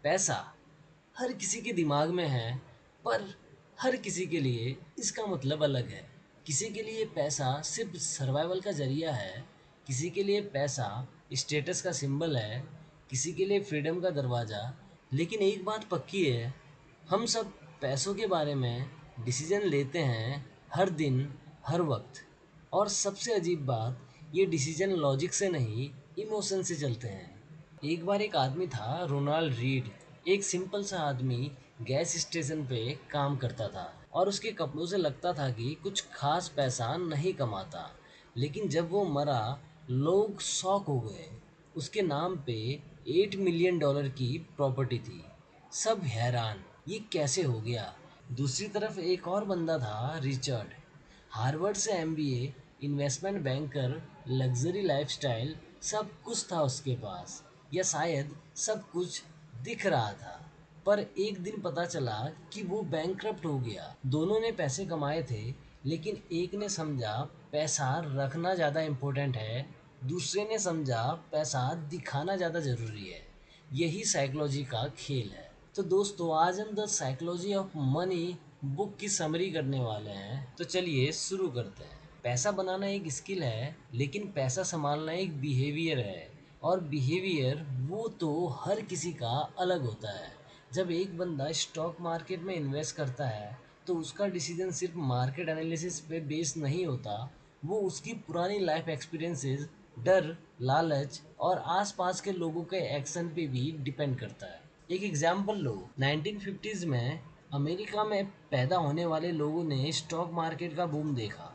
पैसा हर किसी के दिमाग में है, पर हर किसी के लिए इसका मतलब अलग है। किसी के लिए पैसा सिर्फ सर्वाइवल का जरिया है, किसी के लिए पैसा स्टेटस का सिंबल है, किसी के लिए फ्रीडम का दरवाज़ा। लेकिन एक बात पक्की है, हम सब पैसों के बारे में डिसीजन लेते हैं हर दिन, हर वक्त। और सबसे अजीब बात, ये डिसीजन लॉजिक से नहीं, इमोशन से चलते हैं। एक बार एक आदमी था, रोनाल्ड रीड। एक सिंपल सा आदमी गैस स्टेशन पे काम करता था और उसके कपड़ों से लगता था कि कुछ खास पैसा नहीं कमाता। लेकिन जब वो मरा, लोग शॉक हो गए। उसके नाम पे $8 मिलियन की प्रॉपर्टी थी। सब हैरान, ये कैसे हो गया। दूसरी तरफ एक और बंदा था, रिचर्ड। हार्वर्ड से MBA, investment banker, luxury lifestyle, सब कुछ था उसके पास। या शायद सब कुछ दिख रहा था। पर एक दिन पता चला कि वो बैंकरप्ट हो गया। दोनों ने पैसे कमाए थे, लेकिन एक ने समझा पैसा रखना ज़्यादा इम्पोर्टेंट है, दूसरे ने समझा पैसा दिखाना ज़्यादा ज़रूरी है। यही साइकोलॉजी का खेल है। तो दोस्तों, आज हम the psychology of money book की समरी करने वाले हैं। तो चलिए शुरू करते हैं। पैसा बनाना एक स्किल है, लेकिन पैसा संभालना एक बिहेवियर है। और बिहेवियर वो तो हर किसी का अलग होता है। जब एक बंदा स्टॉक मार्केट में इन्वेस्ट करता है, तो उसका डिसीजन सिर्फ मार्केट एनालिसिस पे बेस नहीं होता। वो उसकी पुरानी लाइफ एक्सपीरियंसेस, डर, लालच और आसपास के लोगों के एक्शन पे भी डिपेंड करता है। एक एग्जाम्पल लो, 1950s में अमेरिका में पैदा होने वाले लोगों ने स्टॉक मार्केट का बूम देखा।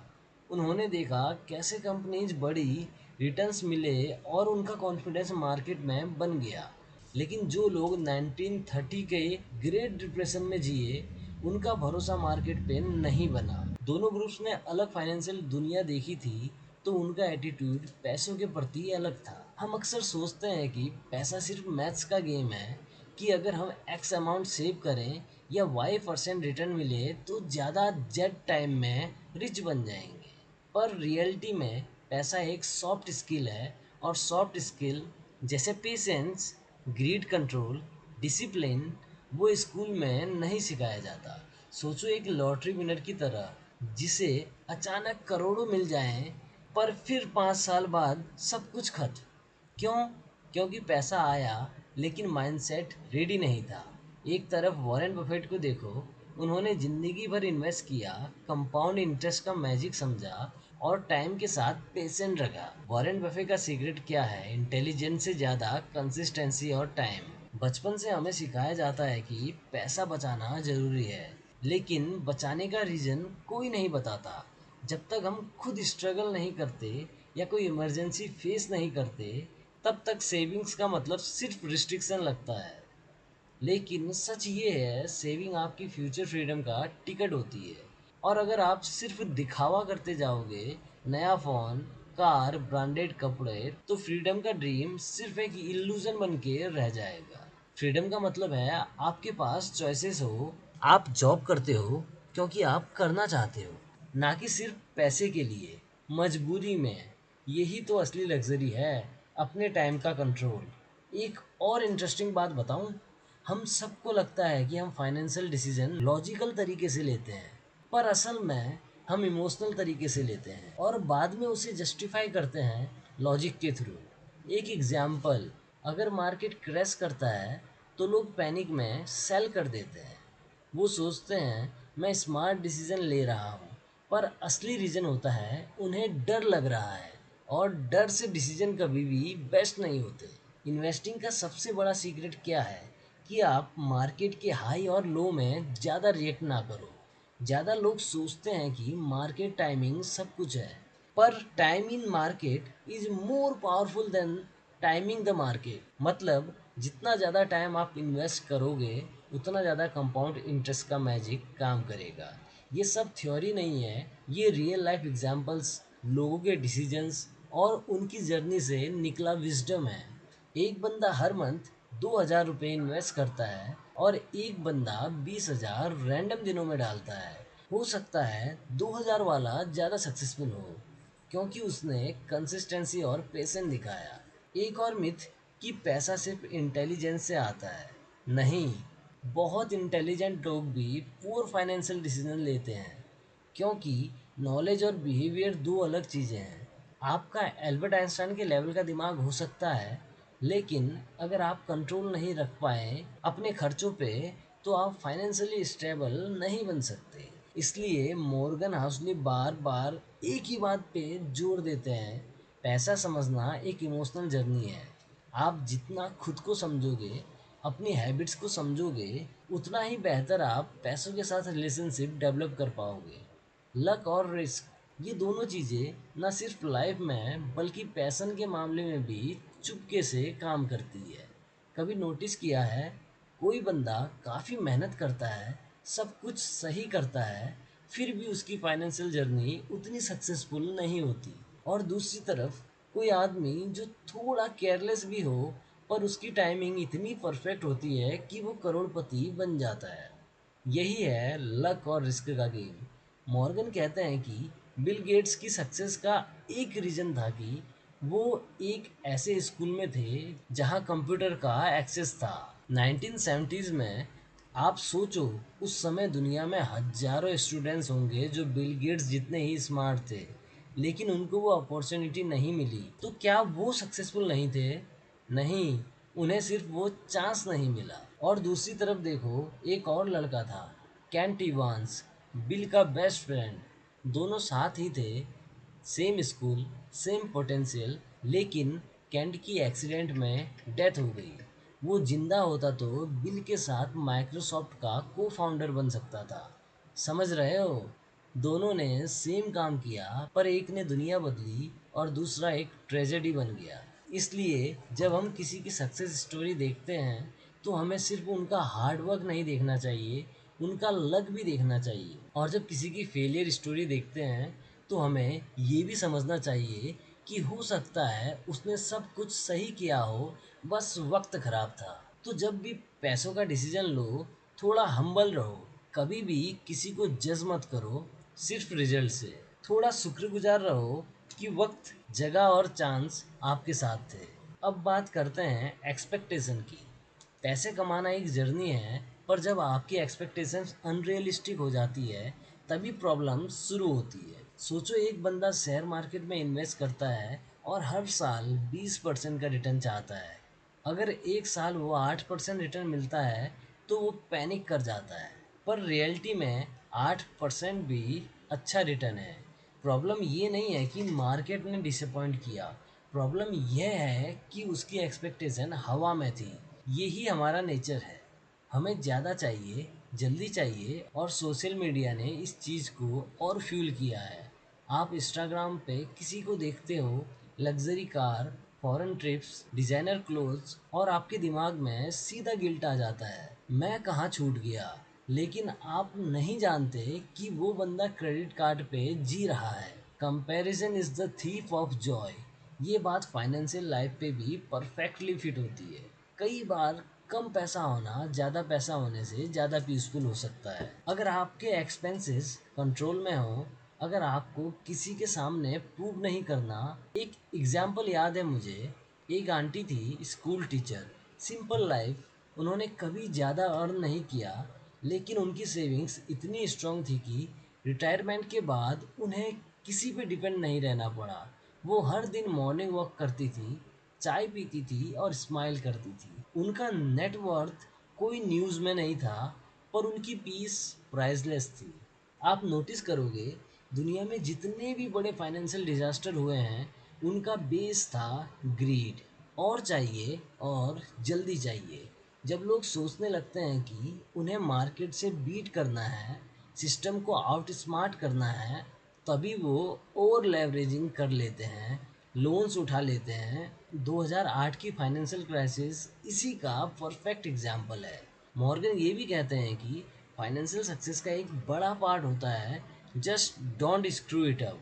उन्होंने देखा कैसे कंपनीज बड़ी, रिटर्न्स मिले और उनका कॉन्फिडेंस मार्केट में बन गया। लेकिन जो लोग 1930 के ग्रेट डिप्रेशन में जिए, उनका भरोसा मार्केट पे नहीं बना। दोनों ग्रुप्स ने अलग फाइनेंशियल दुनिया देखी थी, तो उनका एटीट्यूड पैसों के प्रति अलग था। हम अक्सर सोचते हैं कि पैसा सिर्फ मैथ्स का गेम है, कि अगर हम एक्स अमाउंट सेव करें या Y% रिटर्न मिले तो ज़्यादा जेड टाइम में रिच बन जाएंगे। पर रियलिटी में पैसा एक सॉफ्ट स्किल है, और सॉफ्ट स्किल जैसे पेशेंस, ग्रीड कंट्रोल, डिसिप्लिन, वो स्कूल में नहीं सिखाया जाता। सोचो एक लॉटरी विनर की तरह, जिसे अचानक करोड़ों मिल जाएं, पर फिर 5 साल बाद सब कुछ खत्म। क्यों? क्योंकि पैसा आया, लेकिन माइंडसेट रेडी नहीं था। एक तरफ वॉरेन बफेट को देखो, उन्होंने जिंदगी भर इन्वेस्ट किया, कंपाउंड इंटरेस्ट का मैजिक समझा और टाइम के साथ पेशेंट रखा। वॉरेन बफेट का सीक्रेट क्या है? इंटेलिजेंस से ज़्यादा कंसिस्टेंसी और टाइम। बचपन से हमें सिखाया जाता है कि पैसा बचाना ज़रूरी है, लेकिन बचाने का रीज़न कोई नहीं बताता। जब तक हम खुद स्ट्रगल नहीं करते या कोई इमरजेंसी फेस नहीं करते, तब तक सेविंग्स का मतलब सिर्फ रिस्ट्रिक्शन लगता है। लेकिन सच ये है, सेविंग आपकी फ्यूचर फ्रीडम का टिकट होती है। और अगर आप सिर्फ दिखावा करते जाओगे, नया फ़ोन, कार, ब्रांडेड कपड़े, तो फ्रीडम का ड्रीम सिर्फ एक इल्यूजन बन के रह जाएगा। फ्रीडम का मतलब है आपके पास चॉइसेस हो, आप जॉब करते हो क्योंकि आप करना चाहते हो, ना कि सिर्फ पैसे के लिए, मजबूरी में। यही तो असली लग्जरी है, अपने टाइम का कंट्रोल। एक और इंटरेस्टिंग बात बताऊं, हम सबको लगता है कि हम फाइनेंशियल डिसीजन लॉजिकल तरीके से लेते हैं, पर असल में हम इमोशनल तरीके से लेते हैं और बाद में उसे जस्टिफाई करते हैं लॉजिक के थ्रू। एक एग्जाम्पल, अगर मार्केट क्रैश करता है, तो लोग पैनिक में सेल कर देते हैं। वो सोचते हैं मैं स्मार्ट डिसीजन ले रहा हूँ, पर असली रीज़न होता है उन्हें डर लग रहा है, और डर से डिसीजन कभी भी बेस्ट नहीं होते। इन्वेस्टिंग का सबसे बड़ा सीक्रेट क्या है? कि आप मार्केट के हाई और लो में ज़्यादा रिएक्ट ना करो। ज़्यादा लोग सोचते हैं कि मार्केट टाइमिंग सब कुछ है, पर time in market is more powerful than timing the market. मतलब जितना ज़्यादा टाइम आप इन्वेस्ट करोगे, उतना ज़्यादा कंपाउंड इंटरेस्ट का मैजिक काम करेगा। ये सब थ्योरी नहीं है, ये रियल लाइफ एग्जांपल्स, लोगों के डिसीजंस और उनकी जर्नी से निकला विजडम है। एक बंदा हर मंथ 2,000 रुपये इन्वेस्ट करता है, और एक बंदा 20,000 रैंडम दिनों में डालता है। हो सकता है 2,000 वाला ज़्यादा सक्सेसफुल हो, क्योंकि उसने कंसिस्टेंसी और पेशेंस दिखाया। एक और मिथ, कि पैसा सिर्फ इंटेलिजेंस से आता है। नहीं, बहुत इंटेलिजेंट लोग भी पुअर फाइनेंशियल डिसीजन लेते हैं, क्योंकि नॉलेज और बिहेवियर दो अलग चीज़ें हैं। आपका एल्बर्ट आइंस्टाइन के लेवल का दिमाग हो सकता है, लेकिन अगर आप कंट्रोल नहीं रख पाए अपने खर्चों पे, तो आप फाइनेंशियली स्टेबल नहीं बन सकते। इसलिए मॉर्गन हाउसली बार बार एक ही बात पे जोर देते हैं, पैसा समझना एक इमोशनल जर्नी है। आप जितना खुद को समझोगे, अपनी हैबिट्स को समझोगे, उतना ही बेहतर आप पैसों के साथ रिलेशनशिप डेवलप कर पाओगे। लक और रिस्क, ये दोनों चीज़ें न सिर्फ लाइफ में बल्कि पैसन के मामले में भी चुपके से काम करती है। कभी नोटिस किया है, कोई बंदा काफ़ी मेहनत करता है, सब कुछ सही करता है, फिर भी उसकी फाइनेंशियल जर्नी उतनी सक्सेसफुल नहीं होती। और दूसरी तरफ कोई आदमी जो थोड़ा केयरलेस भी हो, पर उसकी टाइमिंग इतनी परफेक्ट होती है कि वो करोड़पति बन जाता है। यही है लक और रिस्क का गेम। मॉर्गन कहते हैं कि बिल गेट्स की सक्सेस का एक रीज़न था कि वो एक ऐसे स्कूल में थे जहां कंप्यूटर का एक्सेस था। 1970s में आप सोचो, उस समय दुनिया में हजारों स्टूडेंट्स होंगे जो बिल गेट्स जितने ही स्मार्ट थे, लेकिन उनको वो अपॉर्चुनिटी नहीं मिली। तो क्या वो सक्सेसफुल नहीं थे? नहीं, उन्हें सिर्फ वो चांस नहीं मिला। और दूसरी तरफ देखो, एक और लड़का था, केंट इवांस, बिल का बेस्ट फ्रेंड। दोनों साथ ही थे, सेम स्कूल, सेम पोटेंशियल, लेकिन केंट की एक्सीडेंट में डेथ हो गई। वो जिंदा होता तो बिल के साथ माइक्रोसॉफ्ट का को फाउंडर बन सकता था। समझ रहे हो? दोनों ने सेम काम किया, पर एक ने दुनिया बदली और दूसरा एक ट्रेजेडी बन गया। इसलिए जब हम किसी की सक्सेस स्टोरी देखते हैं, तो हमें सिर्फ उनका हार्ड वर्क नहीं देखना चाहिए, उनका लक भी देखना चाहिए। और जब किसी की फेलियर स्टोरी देखते हैं, तो हमें ये भी समझना चाहिए कि हो सकता है उसने सब कुछ सही किया हो, बस वक्त खराब था। तो जब भी पैसों का डिसीजन लो, थोड़ा हम्बल रहो। कभी भी किसी को जज मत करो सिर्फ रिजल्ट से। थोड़ा शुक्रगुजार रहो कि वक्त, जगह और चांस आपके साथ थे। अब बात करते हैं एक्सपेक्टेशन की। पैसे कमाना एक जर्नी है, पर जब आपकी एक्सपेक्टेशंस अनरियलिस्टिक हो जाती है, तभी प्रॉब्लम शुरू होती है। सोचो, एक बंदा शेयर मार्केट में इन्वेस्ट करता है और हर साल 20% का रिटर्न चाहता है। अगर एक साल वो 8% रिटर्न मिलता है, तो वो पैनिक कर जाता है। पर रियलिटी में 8% भी अच्छा रिटर्न है। प्रॉब्लम ये नहीं है कि मार्केट ने डिसअपॉइंट किया, प्रॉब्लम यह है कि उसकी एक्सपेक्टेशन हवा में थी। यही हमारा नेचर है, हमें ज़्यादा चाहिए, जल्दी चाहिए, और सोशल मीडिया ने इस चीज़ को और फ्यूल किया है। आप इंस्टाग्राम पे किसी को देखते हो, luxury car, foreign trips, designer clothes, और आपके दिमाग में सीधा गिल्ट आ जाता है, मैं कहाँ छूट गया। लेकिन आप नहीं जानते कि वो बंदा क्रेडिट कार्ड पे जी रहा है। Comparison is the thief of Joy. ये बात फाइनेंशियल लाइफ पे भी परफेक्टली फिट होती है। कई बार कम पैसा होना ज़्यादा पैसा होने से ज़्यादा पीसफुल हो सकता है। अगर आपके एक्सपेंसेस कंट्रोल में हो, अगर आपको किसी के सामने प्रूव नहीं करना। एक एग्जाम्पल याद है मुझे, एक आंटी थी, स्कूल टीचर, सिंपल लाइफ। उन्होंने कभी ज़्यादा अर्न नहीं किया, लेकिन उनकी सेविंग्स इतनी स्ट्रांग थी कि रिटायरमेंट के बाद उन्हें किसी पे डिपेंड नहीं रहना पड़ा। वो हर दिन मॉर्निंग वॉक करती थी, चाय पीती थी और स्माइल करती थी। उनका नेटवर्थ कोई न्यूज़ में नहीं था, पर उनकी पीस प्राइसलेस थी। आप नोटिस करोगे, दुनिया में जितने भी बड़े फाइनेंशियल डिजास्टर हुए हैं, उनका बेस था ग्रीड। और चाहिए, और जल्दी चाहिए। जब लोग सोचने लगते हैं कि उन्हें मार्केट से बीट करना है, सिस्टम को आउट स्मार्ट करना है, तभी वो ओवर लेवरेजिंग कर लेते हैं, लोन्स उठा लेते हैं। 2008 की फाइनेंशियल क्राइसिस इसी का परफेक्ट एग्जाम्पल है। मॉर्गन ये भी कहते हैं कि फाइनेंशियल सक्सेस का एक बड़ा पार्ट होता है just don't screw it up.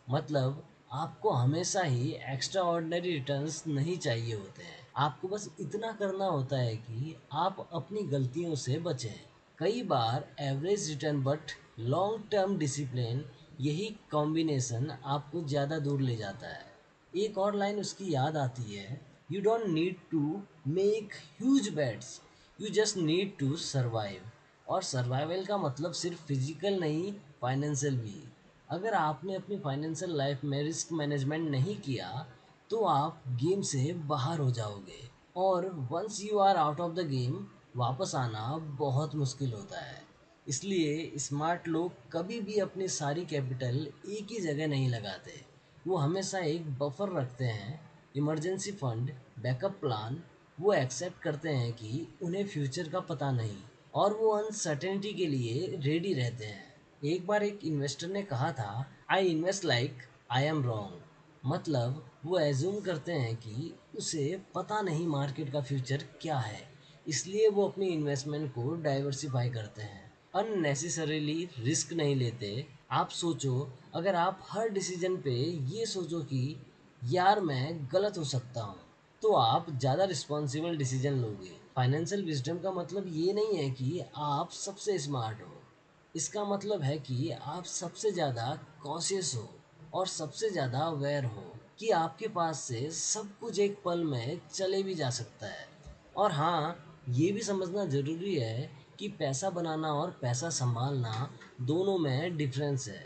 मतलब आपको हमेशा ही एक्स्ट्रा ऑर्डिनरी रिटर्न्स नहीं चाहिए होते हैं, आपको बस इतना करना होता है कि आप अपनी गलतियों से बचें। कई बार average return but long term discipline, यही कॉम्बिनेशन आपको ज़्यादा दूर ले जाता है। एक और लाइन उसकी याद आती है, you don't need to make huge bets, you just need to survive. और सर्वाइवल का मतलब सिर्फ फिजिकल नहीं, फाइनेंशियल भी। अगर आपने अपनी फाइनेंशियल लाइफ में रिस्क मैनेजमेंट नहीं किया तो आप गेम से बाहर हो जाओगे, और once you are out of the game वापस आना बहुत मुश्किल होता है। इसलिए स्मार्ट लोग कभी भी अपनी सारी कैपिटल एक ही जगह नहीं लगाते। वो हमेशा एक बफर रखते हैं, इमरजेंसी फंड, बैकअप प्लान। वो एक्सेप्ट करते हैं कि उन्हें फ्यूचर का पता नहीं, और वो अनसर्टेनिटी के लिए रेडी रहते हैं। एक बार एक इन्वेस्टर ने कहा था, I invest like I am wrong. मतलब वो एज्यूम करते हैं कि उसे पता नहीं मार्केट का फ्यूचर क्या है, इसलिए वो अपनी इन्वेस्टमेंट को डाइवर्सिफाई करते हैं। अननेसेसरीली रिस्क नहीं लेते। आप सोचो, अगर आप हर डिसीजन पे ये सोचो कि यार मैं गलत हो सकता हूँ, तो आप ज़्यादा रिस्पॉन्सिबल डिसीजन लोगे। फाइनेंशियल विजडम का मतलब ये नहीं है कि आप सबसे स्मार्ट हो, इसका मतलब है कि आप सबसे ज़्यादा कॉशियस हो और सबसे ज़्यादा अवेयर हो कि आपके पास से सब कुछ एक पल में चले भी जा सकता है। और हाँ, ये भी समझना ज़रूरी है कि पैसा बनाना और पैसा संभालना दोनों में डिफरेंस है।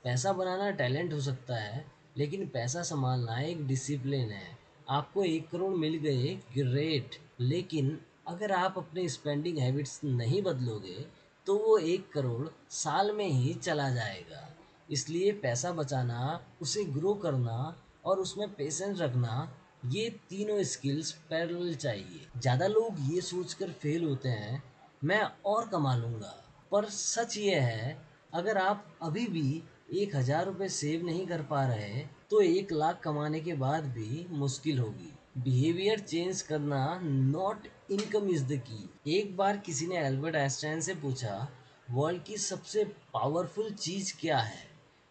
पैसा बनाना टैलेंट हो सकता है, लेकिन पैसा संभालना एक डिसिप्लिन है। आपको 1 करोड़ मिल गए, ग्रेट, लेकिन अगर आप अपने स्पेंडिंग हैबिट्स नहीं बदलोगे तो वो 1 करोड़ साल में ही चला जाएगा। इसलिए पैसा बचाना, उसे ग्रो करना और उसमें पेशेंस रखना, ये तीनों स्किल्स पैरेलल चाहिए। ज़्यादा लोग ये सोचकर फेल होते हैं, मैं और कमा लूँगा। पर सच ये है, अगर आप अभी भी 1,000 रुपये सेव नहीं कर पा रहे तो 1 लाख कमाने के बाद भी मुश्किल होगी। बिहेवियर चेंज करना, not income is the key. एक बार किसी ने एल्बर्ट आइंस्टाइन से पूछा, वर्ल्ड की सबसे पावरफुल चीज़ क्या है?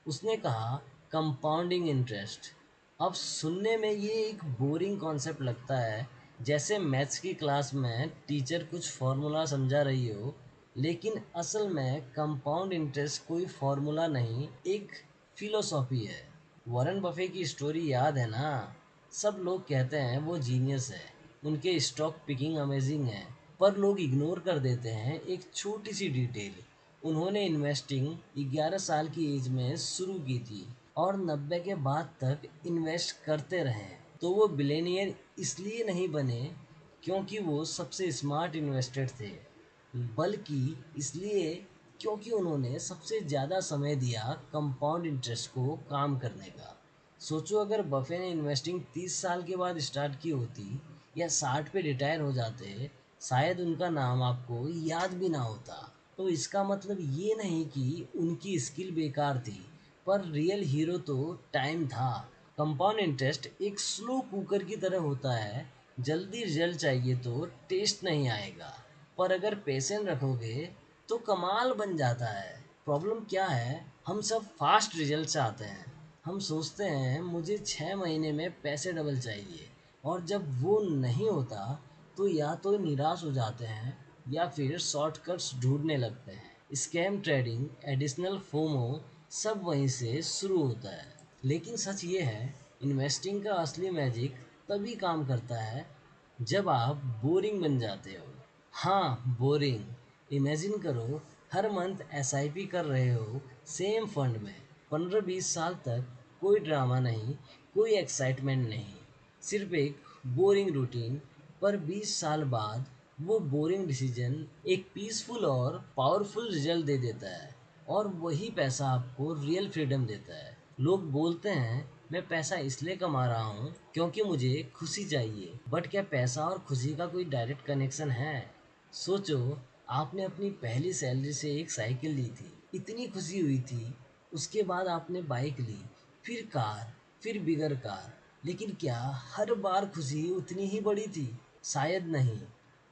उसने कहा, कंपाउंडिंग इंटरेस्ट। अब सुनने में ये एक बोरिंग कॉन्सेप्ट लगता है, जैसे मैथ्स की क्लास में टीचर कुछ फॉर्मूला समझा रही हो, लेकिन असल में कंपाउंड इंटरेस्ट कोई फॉर्मूला नहीं, एक फिलोसॉफी है। वॉरेन बफे की स्टोरी याद है ना? सब लोग कहते हैं वो जीनियस है, उनके स्टॉक पिकिंग अमेजिंग है, पर लोग इग्नोर कर देते हैं एक छोटी सी डिटेल। उन्होंने इन्वेस्टिंग 11 साल की एज में शुरू की थी और 90 के बाद तक इन्वेस्ट करते रहे। तो वो बिलेनियर इसलिए नहीं बने क्योंकि वो सबसे स्मार्ट इन्वेस्टर थे, बल्कि इसलिए क्योंकि उन्होंने सबसे ज़्यादा समय दिया कंपाउंड इंटरेस्ट को काम करने का। सोचो, अगर बफे ने इन्वेस्टिंग 30 साल के बाद स्टार्ट की होती या 60 पे रिटायर हो जाते, शायद उनका नाम आपको याद भी ना होता। तो इसका मतलब ये नहीं कि उनकी स्किल बेकार थी, पर रियल हीरो तो टाइम था। कंपाउंड इंटरेस्ट एक स्लो कुकर की तरह होता है, जल्दी रिजल्ट चाहिए तो टेस्ट नहीं आएगा, पर अगर पेशेंस रखोगे तो कमाल बन जाता है। प्रॉब्लम क्या है, हम सब फास्ट रिजल्ट चाहते हैं। हम सोचते हैं मुझे 6 महीने में पैसे डबल चाहिए, और जब वो नहीं होता तो या तो निराश हो जाते हैं या फिर शॉर्टकट्स ढूंढने लगते हैं। स्कैम ट्रेडिंग, एडिशनल फोमो, सब वहीं से शुरू होता है। लेकिन सच ये है, इन्वेस्टिंग का असली मैजिक तभी काम करता है जब आप बोरिंग बन जाते हो। हाँ, बोरिंग। इमेजिन करो, हर मंथ एसआईपी कर रहे हो सेम फंड में, 15-20 साल तक, कोई ड्रामा नहीं, कोई एक्साइटमेंट नहीं, सिर्फ एक बोरिंग रूटीन। पर 20 साल बाद वो बोरिंग डिसीजन एक पीसफुल और पावरफुल रिजल्ट दे देता है, और वही पैसा आपको रियल फ्रीडम देता है। लोग बोलते हैं मैं पैसा इसलिए कमा रहा हूँ क्योंकि मुझे खुशी चाहिए, बट क्या पैसा और खुशी का कोई डायरेक्ट कनेक्शन है? सोचो, आपने अपनी पहली सैलरी से एक साइकिल ली थी, इतनी खुशी हुई थी। उसके बाद आपने बाइक ली, फिर कार, फिर बिगर कार। लेकिन क्या हर बार खुशी उतनी ही बड़ी थी? शायद नहीं,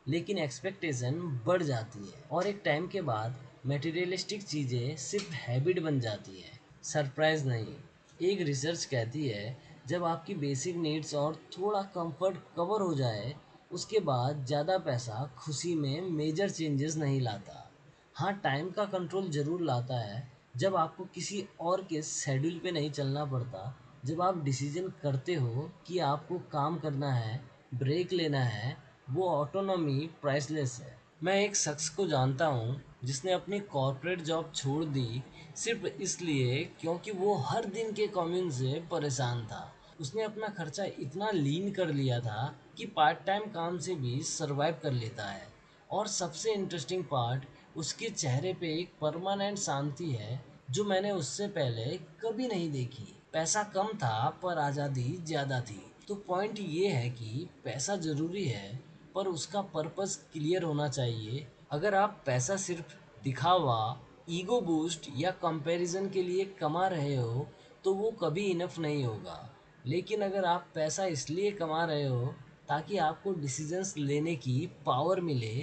लेकिन एक्सपेक्टेशन बढ़ जाती है, और एक टाइम के बाद मटेरियलिस्टिक चीज़ें सिर्फ हैबिट बन जाती हैं, सरप्राइज नहीं। एक रिसर्च कहती है, जब आपकी बेसिक नीड्स और थोड़ा कंफर्ट कवर हो जाए, उसके बाद ज़्यादा पैसा खुशी में मेजर चेंजेस नहीं लाता। हाँ, टाइम का कंट्रोल ज़रूर लाता है, जब आपको किसी और के शेड्यूल पे नहीं चलना पड़ता, जब आप डिसीजन करते हो कि आपको काम करना है, ब्रेक लेना है। वो ऑटोनॉमी प्राइसलेस है। मैं एक शख्स को जानता हूँ जिसने अपनी कॉर्पोरेट जॉब छोड़ दी सिर्फ इसलिए क्योंकि वो हर दिन के कॉम्यून से परेशान था। उसने अपना खर्चा इतना लीन कर लिया था कि पार्ट टाइम काम से भी सरवाइव कर लेता है। और सबसे इंटरेस्टिंग पार्ट, उसके चेहरे पे एक परमानेंट शांति है जो मैंने उससे पहले कभी नहीं देखी। पैसा कम था पर आज़ादी ज़्यादा थी। तो पॉइंट ये है कि पैसा ज़रूरी है पर उसका पर्पस क्लियर होना चाहिए। अगर आप पैसा सिर्फ दिखावा, ईगो बूस्ट या कंपैरिजन के लिए कमा रहे हो तो वो कभी इनफ नहीं होगा। लेकिन अगर आप पैसा इसलिए कमा रहे हो ताकि आपको डिसीजंस लेने की पावर मिले,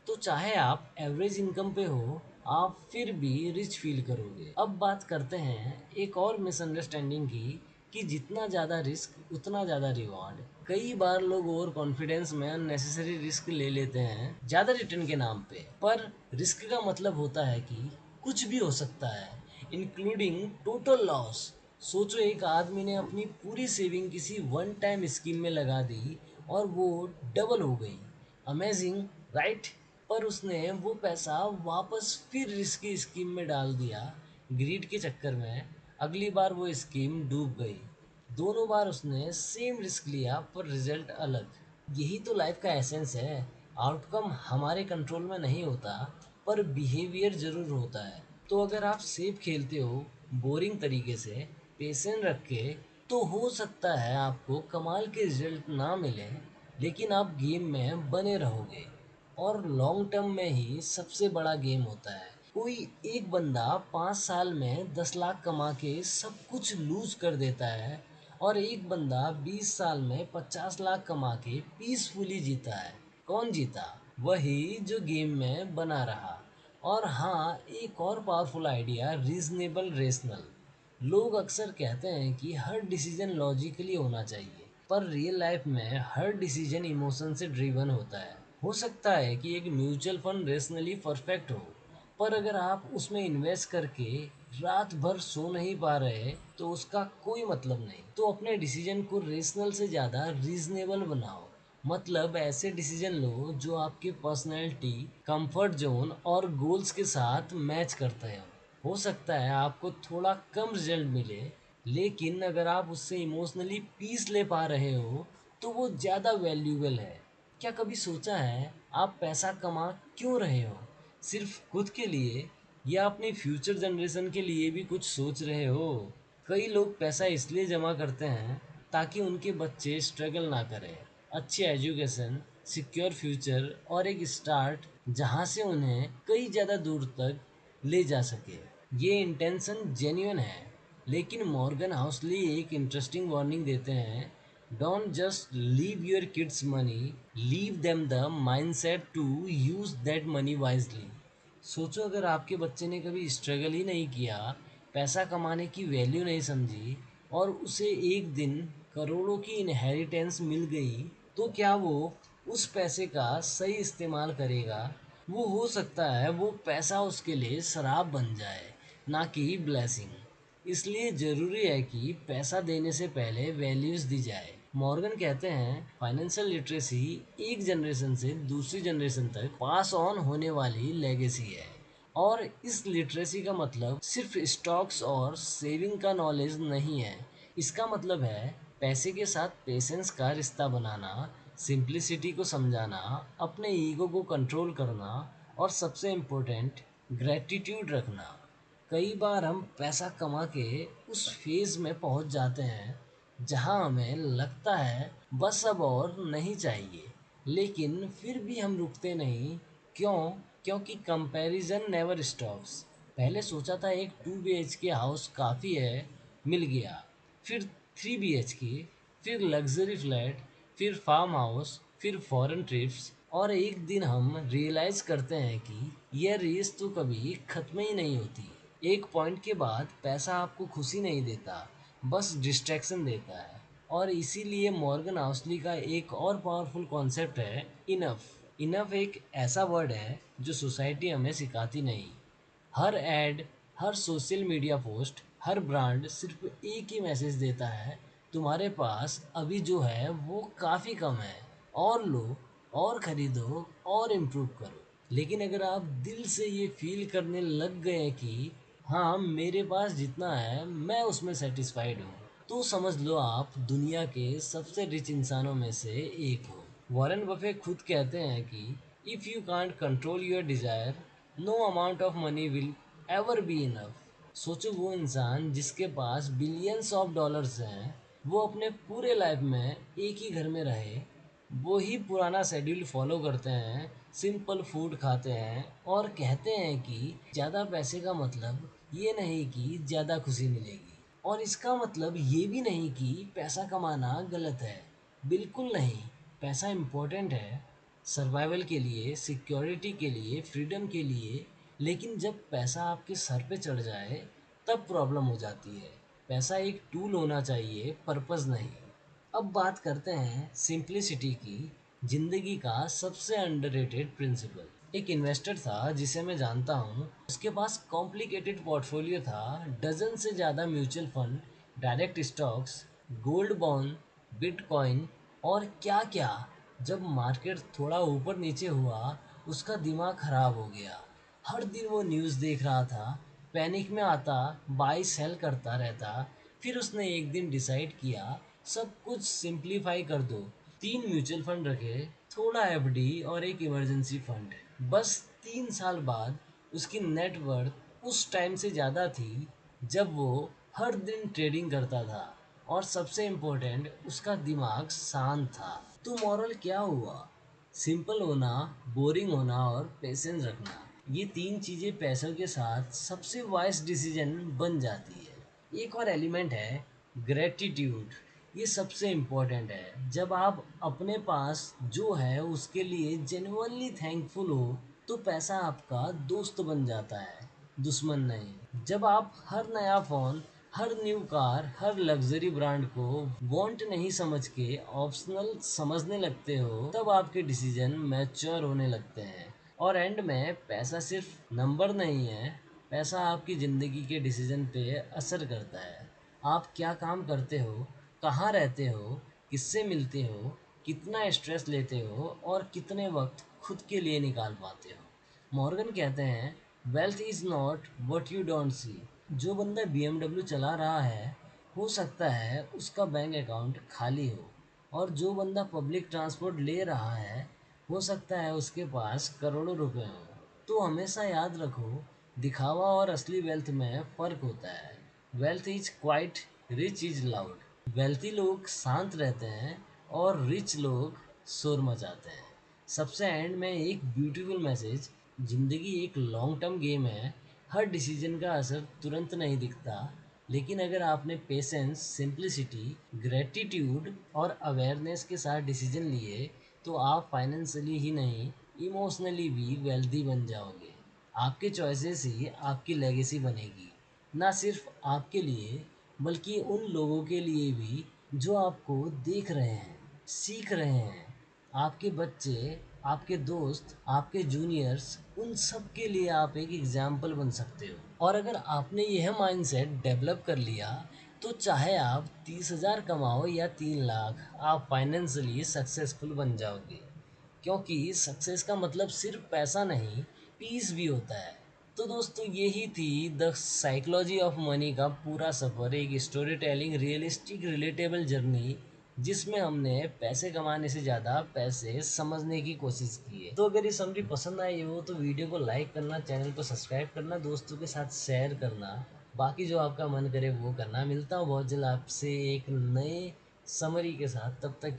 तो चाहे आप एवरेज इनकम पे हो, आप फिर भी रिच फील करोगे। अब बात करते हैं एक और मिसअंडरस्टैंडिंग की, कि जितना ज़्यादा रिस्क उतना ज़्यादा रिवॉर्ड। कई बार लोग ओवर कॉन्फिडेंस में अननेसेसरी रिस्क ले लेते हैं ज़्यादा रिटर्न के नाम पे। पर रिस्क का मतलब होता है कि कुछ भी हो सकता है, इंक्लूडिंग टोटल लॉस। सोचो एक आदमी ने अपनी पूरी सेविंग किसी वन टाइम स्कीम में लगा दी और वो डबल हो गई। Amazing, right? पर उसने वो पैसा वापस फिर रिस्की स्कीम में डाल दिया। ग्रीड के चक्कर में अगली बार वो स्कीम डूब गई। दोनों बार उसने सेम रिस्क लिया पर रिजल्ट अलग। यही तो लाइफ का एसेंस है। आउटकम हमारे कंट्रोल में नहीं होता पर बिहेवियर ज़रूर होता है। तो अगर आप सेफ खेलते हो बोरिंग तरीके से, पेशेंस रख के, तो हो सकता है आपको कमाल के रिजल्ट ना मिले, लेकिन आप गेम में बने रहोगे। और लॉन्ग टर्म में ही सबसे बड़ा गेम होता है। कोई एक बंदा 5 साल में 10 लाख कमा के सब कुछ लूज कर देता है और एक बंदा 20 साल में 50 लाख कमा के पीसफुली जीता है। कौन जीता? वही जो गेम में बना रहा। और हाँ, एक और पावरफुल आइडिया, रीजनेबल रेशनल। लोग अक्सर कहते हैं कि हर डिसीजन लॉजिकली होना चाहिए, पर रियल लाइफ में हर डिसीजन इमोशन से ड्रिवन होता है। हो सकता है कि एक म्यूचुअल फंड रेशनली परफेक्ट हो, पर अगर आप उसमें इन्वेस्ट करके रात भर सो नहीं पा रहे तो उसका कोई मतलब नहीं। तो अपने डिसीजन को रेशनल से ज़्यादा रीजनेबल बनाओ। मतलब ऐसे डिसीजन लो जो आपके पर्सनैलिटी, कंफर्ट जोन और गोल्स के साथ मैच करते हैं। हो सकता है आपको थोड़ा कम रिजल्ट मिले, लेकिन अगर आप उससे इमोशनली पीस ले पा रहे हो तो वो ज़्यादा वैल्यूएबल है। क्या कभी सोचा है आप पैसा कमा क्यों रहे हो? सिर्फ खुद के लिए या अपनी फ्यूचर जनरेशन के लिए भी कुछ सोच रहे हो? कई लोग पैसा इसलिए जमा करते हैं ताकि उनके बच्चे स्ट्रगल ना करें। अच्छी एजुकेशन, सिक्योर फ्यूचर और एक स्टार्ट जहां से उन्हें कई ज़्यादा दूर तक ले जा सके। ये इंटेंशन जेन्युइन है, लेकिन मॉर्गन हाउसली एक इंटरेस्टिंग वार्निंग देते हैं। Don't just leave your kids money, leave them the mindset to use that money wisely. सोचो अगर आपके बच्चे ने कभी स्ट्रगल ही नहीं किया, पैसा कमाने की वैल्यू नहीं समझी और उसे एक दिन करोड़ों की इनहेरिटेंस मिल गई, तो क्या वो उस पैसे का सही इस्तेमाल करेगा? वो हो सकता है वो पैसा उसके लिए शराब बन जाए, ना कि ब्लेसिंग। इसलिए ज़रूरी है कि पैसा देने से पहले वैल्यूज़ दी जाए। मॉर्गन कहते हैं फाइनेंशियल लिटरेसी एक जनरेशन से दूसरी जनरेशन तक पास ऑन होने वाली लेगेसी है। और इस लिटरेसी का मतलब सिर्फ स्टॉक्स और सेविंग का नॉलेज नहीं है। इसका मतलब है पैसे के साथ पेशेंस का रिश्ता बनाना, सिंप्लिसिटी को समझाना, अपने ईगो को कंट्रोल करना और सबसे इम्पोर्टेंट, ग्रेटिट्यूड रखना। कई बार हम पैसा कमा के उस फेज में पहुंच जाते हैं जहां हमें लगता है बस अब और नहीं चाहिए, लेकिन फिर भी हम रुकते नहीं। क्यों? क्योंकि कंपैरिजन नेवर स्टॉप्स। पहले सोचा था एक 2 BHK हाउस काफ़ी है, मिल गया। फिर 3 BHK, फिर लग्जरी फ्लैट, फिर फार्म हाउस, फिर फॉरेन ट्रिप्स। और एक दिन हम रियलाइज़ करते हैं कि यह रेस तो कभी ख़त्म ही नहीं होती। एक पॉइंट के बाद पैसा आपको खुशी नहीं देता, बस डिस्ट्रैक्शन देता है। और इसीलिए मॉर्गन हाउसली का एक और पावरफुल कॉन्सेप्ट है, इनफ। इनफ एक ऐसा वर्ड है जो सोसाइटी हमें सिखाती नहीं। हर ऐड, हर सोशल मीडिया पोस्ट, हर ब्रांड सिर्फ एक ही मैसेज देता है, तुम्हारे पास अभी जो है वो काफ़ी कम है, और लो, और खरीदो, और इम्प्रूव करो। लेकिन अगर आप दिल से ये फील करने लग गए कि हाँ, मेरे पास जितना है मैं उसमें सेटिस्फाइड हूँ, तो समझ लो आप दुनिया के सबसे रिच इंसानों में से एक हो। वॉरेन बफे खुद कहते हैं कि if you can't control your desire, no amount of money will ever be enough. सोचो वो इंसान जिसके पास बिलियंस ऑफ डॉलर्स हैं, वो अपने पूरे लाइफ में एक ही घर में रहे, वो ही पुराना शेड्यूल फॉलो करते हैं, सिंपल फूड खाते हैं और कहते हैं कि ज़्यादा पैसे का मतलब ये नहीं कि ज़्यादा खुशी मिलेगी, और इसका मतलब ये भी नहीं कि पैसा कमाना गलत है। बिल्कुल नहीं। पैसा इम्पोर्टेंट है, सर्वाइवल के लिए, सिक्योरिटी के लिए, फ्रीडम के लिए। लेकिन जब पैसा आपके सर पे चढ़ जाए तब प्रॉब्लम हो जाती है। पैसा एक टूल होना चाहिए, पर्पस नहीं। अब बात करते हैं सिंप्लिसिटी की, जिंदगी का सबसे अंडररेटेड प्रिंसिपल। एक इन्वेस्टर था जिसे मैं जानता हूँ, उसके पास कॉम्प्लिकेटेड पोर्टफोलियो था, डजन से ज़्यादा mutual fund, direct stocks, gold bond, bitcoin और क्या क्या। जब मार्केट थोड़ा ऊपर नीचे हुआ, उसका दिमाग खराब हो गया। हर दिन वो न्यूज़ देख रहा था, पैनिक में आता, बाई सेल करता रहता। फिर उसने एक दिन डिसाइड किया, सब कुछ सिंप्लीफाई कर दो। 3 म्यूचुअल फंड रखे, थोड़ा एफडी और एक इमरजेंसी फंड। बस 3 साल बाद उसकी नेटवर्थ उस टाइम से ज़्यादा थी जब वो हर दिन ट्रेडिंग करता था, और सबसे इम्पोर्टेंट, उसका दिमाग शांत था। तो मॉरल क्या हुआ? सिंपल होना, बोरिंग होना और पेशेंस रखना, ये 3 चीज़ें पैसों के साथ सबसे वाइज डिसीजन बन जाती है। एक और एलिमेंट है ग्रेटिट्यूड। ये सबसे इम्पोर्टेंट है। जब आप अपने पास जो है उसके लिए जेन्युइनली थैंकफुल हो, तो पैसा आपका दोस्त बन जाता है, दुश्मन नहीं। जब आप हर नया फ़ोन, हर न्यू कार, हर लग्जरी ब्रांड को वांट नहीं समझ के ऑप्शनल समझने लगते हो, तब आपके डिसीजन मैच्योर होने लगते हैं। और एंड में पैसा सिर्फ नंबर नहीं है, पैसा आपकी ज़िंदगी के डिसीजन पे असर करता है। आप क्या काम करते हो, कहाँ रहते हो, किससे मिलते हो, कितना स्ट्रेस लेते हो और कितने वक्त खुद के लिए निकाल पाते हो। मॉर्गन कहते हैं, wealth is not what you don't see. जो बंदा BMW चला रहा है, हो सकता है उसका बैंक अकाउंट खाली हो, और जो बंदा पब्लिक ट्रांसपोर्ट ले रहा है, हो सकता है उसके पास करोड़ों रुपए हों। तो हमेशा याद रखो, दिखावा और असली वेल्थ में फ़र्क होता है। Wealth is quite, rich is loud. Wealthy लोग शांत रहते हैं और रिच लोग शोर मचाते हैं। सबसे एंड में एक ब्यूटीफुल मैसेज, ज़िंदगी एक लॉन्ग टर्म गेम है। हर डिसीजन का असर तुरंत नहीं दिखता, लेकिन अगर आपने पेशेंस, सिंप्लिसिटी, ग्रेटिट्यूड और अवेयरनेस के साथ डिसीजन लिए, तो आप फाइनेंशियली ही नहीं, इमोशनली भी वेल्दी बन जाओगे। आपके चॉइसेस ही आपकी लेगेसी बनेगी, ना सिर्फ आपके लिए बल्कि उन लोगों के लिए भी जो आपको देख रहे हैं, सीख रहे हैं। आपके बच्चे, आपके दोस्त, आपके जूनियर्स, उन सब के लिए आप एक एग्जाम्पल बन सकते हो। और अगर आपने यह माइंडसेट डेवलप कर लिया, तो चाहे आप 30,000 कमाओ या 3 लाख, आप फाइनेंशियली सक्सेसफुल बन जाओगे। क्योंकि सक्सेस का मतलब सिर्फ पैसा नहीं, पीस भी होता है। तो दोस्तों, यही थी द साइकोलॉजी ऑफ मनी का पूरा सफ़र, एक story telling, realistic, relatable journey, जिसमें हमने पैसे कमाने से ज़्यादा पैसे समझने की कोशिश की है। तो अगर ये समरी पसंद आई हो तो वीडियो को लाइक करना, चैनल को सब्सक्राइब करना, दोस्तों के साथ शेयर करना, बाकी जो आपका मन करे वो करना। मिलता हूँ बहुत जल्द आपसे एक नए समरी के साथ, तब तक